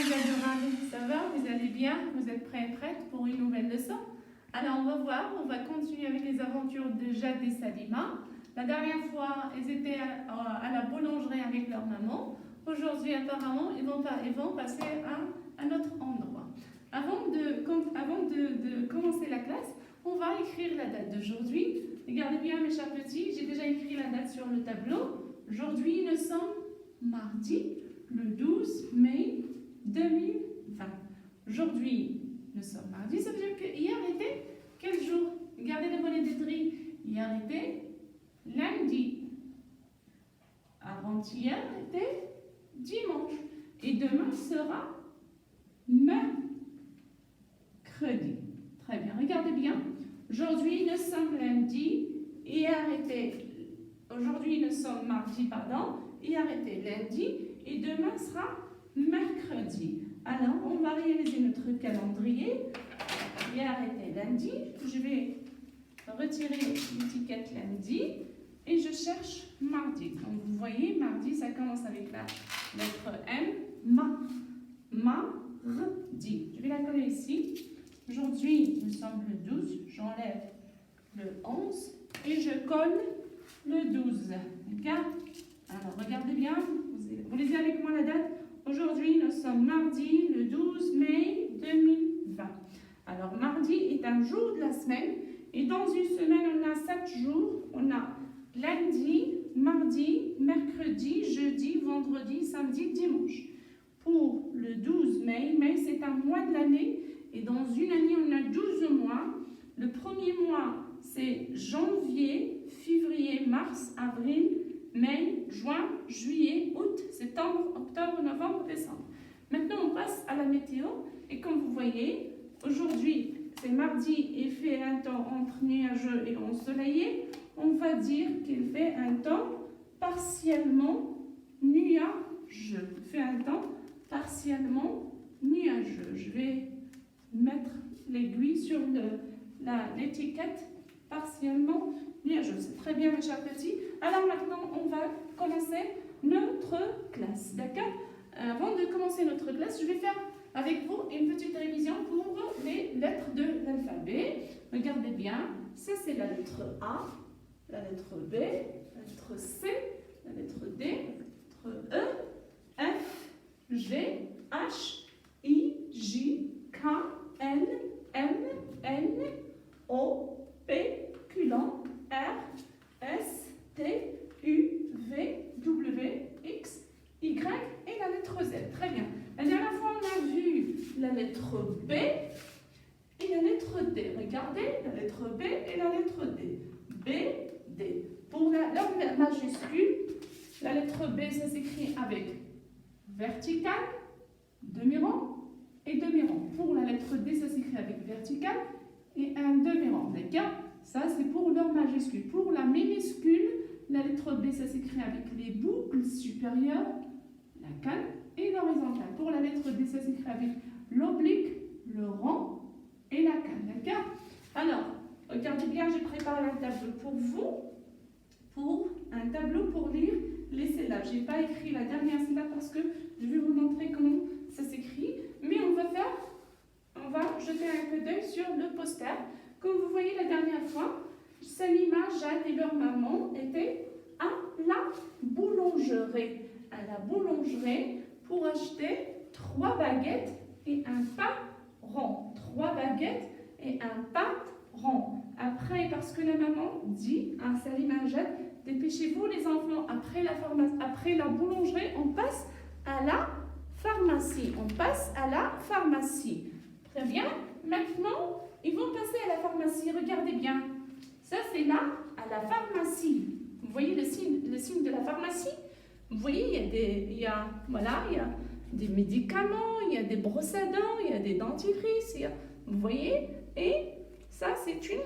mes adorables, ça va? Vous allez bien? Vous êtes prêts et prêtes pour une nouvelle leçon? Alors on va voir, on va continuer avec les aventures de Jade et Salima. La dernière fois, ils étaient à la boulangerie avec leur maman. Aujourd'hui, apparemment, ils vont passer à un autre endroit. Avant de commencer la classe, on va écrire la date d'aujourd'hui. Regardez bien mes chers petits, j'ai déjà écrit la date sur le tableau. Aujourd'hui, nous sommes mardi, le 12 mai 2020. Aujourd'hui, nous sommes mardi, ça veut dire que hier était quel jour? Regardez les bonnets d'étrie. Hier était lundi. Avant-hier était dimanche. Et demain sera mercredi. Très bien, regardez bien. Aujourd'hui, nous sommes lundi. Aujourd'hui, nous sommes mardi, pardon. Hier était lundi. Et demain sera mercredi. Alors, on va réaliser notre calendrier. Hier était lundi. Je vais retirer l'étiquette lundi. Et je cherche mardi. Donc, vous voyez, mardi, ça commence avec la lettre M. Mardi. Je vais la coller ici. Aujourd'hui, nous sommes le 12. J'enlève le 11 et je colle le 12. D'accord? Alors, regardez bien. Vous lisez avec moi la date. Aujourd'hui, nous sommes mardi, le 12 mai 2020. Alors, mardi est un jour de la semaine. Et dans une semaine, on a 7 jours. On a lundi, mardi, mercredi, jeudi, vendredi, samedi, dimanche. Pour le 12 mai, c'est un mois de l'année. Et dans une année, on a 12 mois. Le premier mois, c'est janvier, février, mars, avril, mai, juin, juillet, août, septembre, octobre, novembre, décembre. Maintenant, on passe à la météo. Et comme vous voyez, aujourd'hui, c'est mardi et fait un temps entre nuageux et ensoleillé. On va dire qu'il fait un temps partiellement nuageux. Il fait un temps partiellement nuageux. Je vais mettre l'aiguille sur l'étiquette partiellement nuageux. C'est très bien, mes chers petits. Alors maintenant, on va commencer notre classe. D'accord? Avant de commencer notre classe, je vais faire avec vous une petite révision pour les lettres de l'alphabet. Regardez bien. Ça, c'est la lettre A, la lettre B, la lettre C, la lettre D, la lettre E, F, G, H, I, J, K, L, M, N, O, P, Q, R, S, T, U, V, W, X, Y et la lettre Z. Très bien. La dernière fois, on a vu la lettre B et la lettre D. Regardez, la lettre B et la lettre D. B, D. Pour la majuscule, la lettre B, ça s'écrit avec vertical, demi-rond et demi-rond. Pour la lettre D, ça s'écrit avec vertical et un demi-rond. D'accord? Ça, c'est pour leur majuscule. Pour la minuscule, la lettre B, ça s'écrit avec les boucles supérieures, la canne et l'horizontale. Pour la lettre D, ça s'écrit avec l'oblique, le rond et la canne. D'accord? Alors, regardez bien, j'ai préparé un tableau pour vous, un tableau pour lire les syllabes. Je n'ai pas écrit la dernière syllabe parce que je vais vous montrer comment ça s'écrit. Mais on va jeter un peu d'œil sur le poster. Comme vous voyez la dernière fois, Salima, Jade et leur maman étaient à la boulangerie. À la boulangerie pour acheter 3 baguettes et un pain rond. 3 baguettes et un pain rond. Après, parce que la maman dit à Salima et Jade, dépêchez-vous les enfants, après la boulangerie, on passe à la pharmacie. On passe à la pharmacie. Très bien. Maintenant, ils vont passer à la pharmacie. Regardez bien. Ça, c'est là, à la pharmacie. Vous voyez le signe de la pharmacie? Vous voyez, il y a des médicaments, il y a des brosses à dents, il y a des dentifrices. Vous voyez? Et ça, c'est une...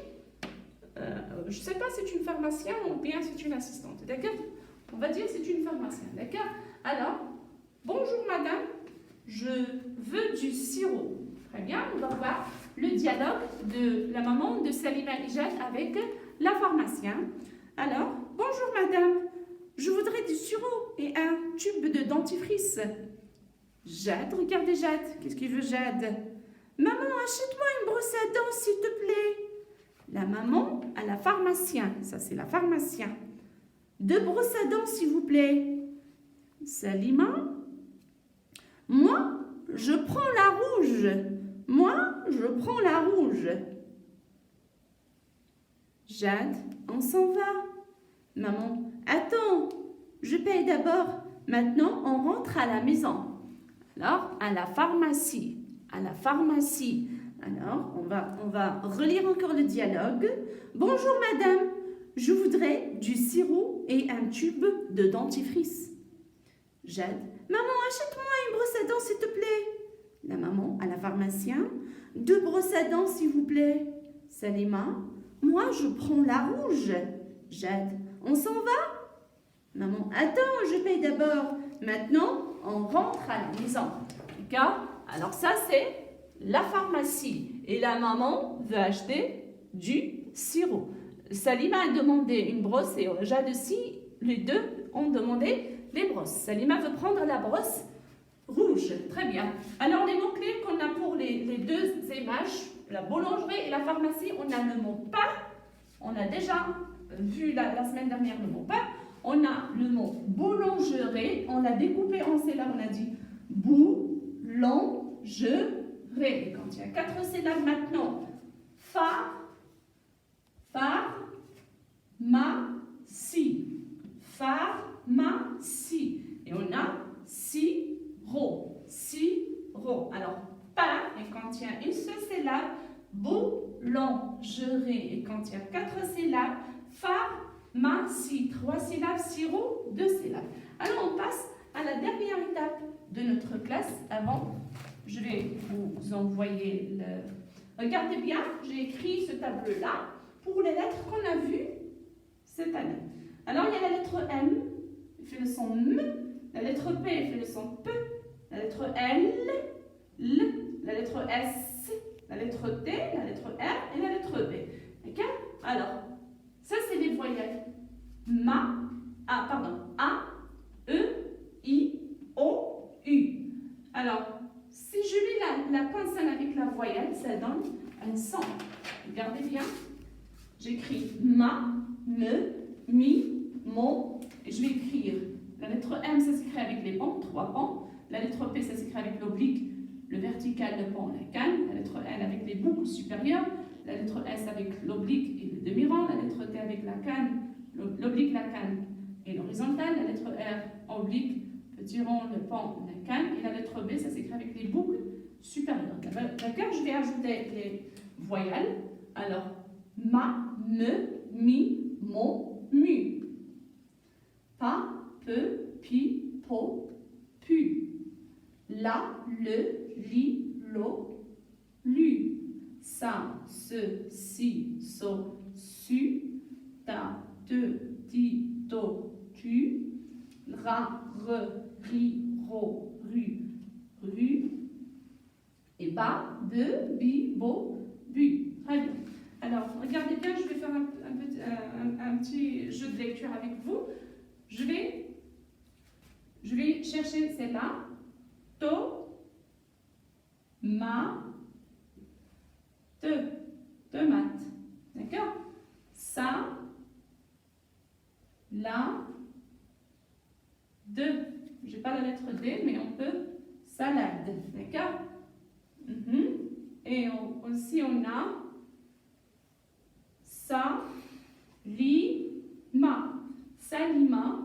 je ne sais pas si c'est une pharmacienne ou bien c'est une assistante. D'accord? On va dire c'est une pharmacienne. D'accord? Alors, bonjour madame, je veux du sirop. Très bien, on va voir le dialogue de la maman de Salima et Jade avec la pharmacienne. Alors, bonjour madame, je voudrais du sirop et un tube de dentifrice. Jade, regardez Jade. Qu'est-ce qu'il veut Jade? Maman, achète-moi une brosse à dents, s'il te plaît. La maman à la pharmacien. Ça, c'est la pharmacien. 2 brosses à dents, s'il vous plaît. Salima. Moi, je prends la rouge. Moi, je prends la rouge. Jade, on s'en va. Maman, attends, je paye d'abord. Maintenant, on rentre à la maison. Alors, à la pharmacie. À la pharmacie. Alors, on va relire encore le dialogue. Bonjour madame, je voudrais du sirop et un tube de dentifrice. Jade, maman, achète-moi une brosse à dents s'il te plaît. La maman à la pharmacien, 2 brosses à dents s'il vous plaît. Salima, moi je prends la rouge. Jade, on s'en va? Maman, attends, je paye d'abord. Maintenant, on rentre à la maison. D'accord? Alors ça c'est la pharmacie et la maman veut acheter du sirop. Salima a demandé une brosse et Jade aussi, les deux ont demandé les brosses. Salima veut prendre la brosse rouge. Très bien. Alors les mots-clés qu'on a pour les deux images, la boulangerie et la pharmacie, on a le mot pas. On a déjà vu la semaine dernière le mot pas. On a le mot boulangerie. On l'a découpé en syllabes. On a dit boulangerie. Et quand il y a 4 syllabes maintenant, pharmacie, pharmacie. Et on a sirop, sirop. Alors, pas, et quand il y a une seule syllabe, boulangerie. Et quand il y a 4 syllabes, pharmacie, 3 syllabes, sirop, 2 syllabes. Alors, on passe à la dernière étape de notre classe avant. Je vais vous envoyer le... Regardez bien, j'ai écrit ce tableau-là pour les lettres qu'on a vues cette année. Alors, il y a la lettre M, il fait le son M. La lettre P, il fait le son P. La lettre L, L. La lettre S, la lettre T, la lettre R et la lettre B. D'accord? Alors, ça, c'est les voyelles. A, E, I, O, U. Alors, si je mets la consonne avec la voyelle, ça donne un son. Regardez bien. J'écris ma, me, mi, mon. Et je vais écrire la lettre M, ça s'écrit avec les pans, 3 pans. La lettre P, ça s'écrit avec l'oblique, le vertical, le pan, la canne. La lettre L avec les boucles supérieures. La lettre S avec l'oblique et le demi-rang. La lettre T avec la canne, l'oblique, la canne et l'horizontale. La lettre R, oblique, petit rond, le pan, la canne. Et la lettre B, ça s'écrit avec les boucles supérieures. D'accord? Je vais ajouter les voyelles. Alors, ma, me, mi, mon, mu. Pa, pe, pi, po, pu. La, le, li, lo, lu. Sa, se, si, so, su. Ta, te, ti, to, tu. Ra, re, ri, ro, ru, ru. Et ba, be, bi, bo, bu. Très bien. Alors, regardez bien, je vais faire un petit jeu de lecture avec vous. Je vais chercher celle-là. To, ma, te, tomate. D'accord? Ça, la, de. Je n'ai pas la lettre D, mais on peut salade. D'accord? Et aussi, on a Salima. Salima,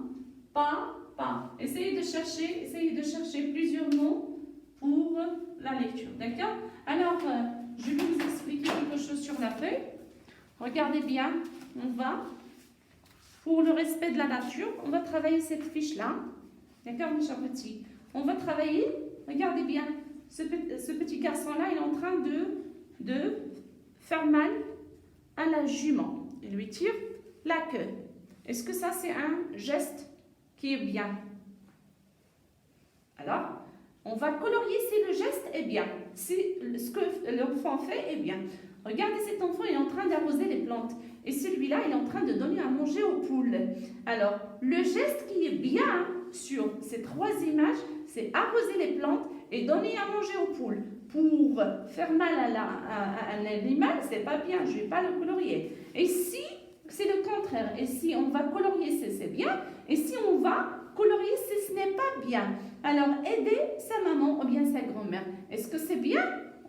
pa. Essayez de chercher plusieurs mots pour la lecture. D'accord? Alors, je vais vous expliquer quelque chose sur la feuille. Regardez bien, on va, pour le respect de la nature, on va travailler cette fiche-là. D'accord, mes chers petits? On va travailler, regardez bien, ce petit garçon-là, il est en train de faire mal à la jument. Il lui tire la queue. Est-ce que ça, c'est un geste qui est bien? Alors, on va colorier si le geste est bien, si ce que l'enfant fait est bien. Regardez, cet enfant est en train d'arroser les plantes. Et celui-là, il est en train de donner à manger aux poules. Alors, le geste qui est bien sur ces 3 images, c'est arroser les plantes et donner à manger aux poules pour faire mal à un animal, c'est pas bien, je vais pas le colorier. Et si c'est le contraire, et si on va colorier, c'est bien, et si on va colorier, ce n'est pas bien. Alors, aider sa maman ou bien sa grand-mère. Est-ce que c'est bien?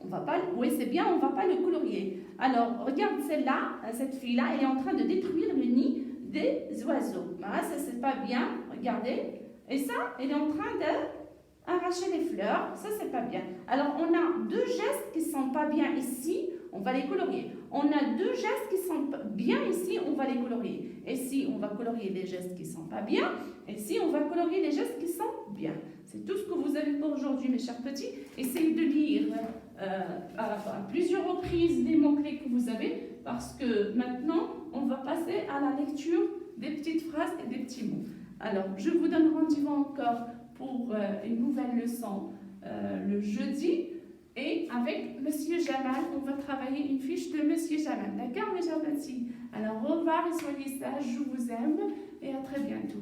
On va pas, oui, c'est bien, on va pas le colorier. Alors, regarde celle-là, cette fille-là, elle est en train de détruire le nid des oiseaux. Ah, ça, c'est pas bien, regardez. Et ça, elle est en train d'arracher les fleurs. Ça, c'est pas bien. Alors, on a deux gestes qui sont pas bien ici, on va les colorier. On a deux gestes qui sont bien ici, on va les colorier. Et si on va colorier les gestes qui sont pas bien, et si on va colorier les gestes qui sont bien. C'est tout ce que vous avez pour aujourd'hui, mes chers petits. Essayez de lire à plusieurs reprises les mots-clés que vous avez, parce que maintenant, on va passer à la lecture des petites phrases et des petits mots. Alors, je vous donne rendez-vous encore pour une nouvelle leçon le jeudi. Et avec Monsieur Jamal, on va travailler une fiche de Monsieur Jamal. D'accord, mes chers petits? Alors, au revoir et soyez sages, je vous aime et à très bientôt.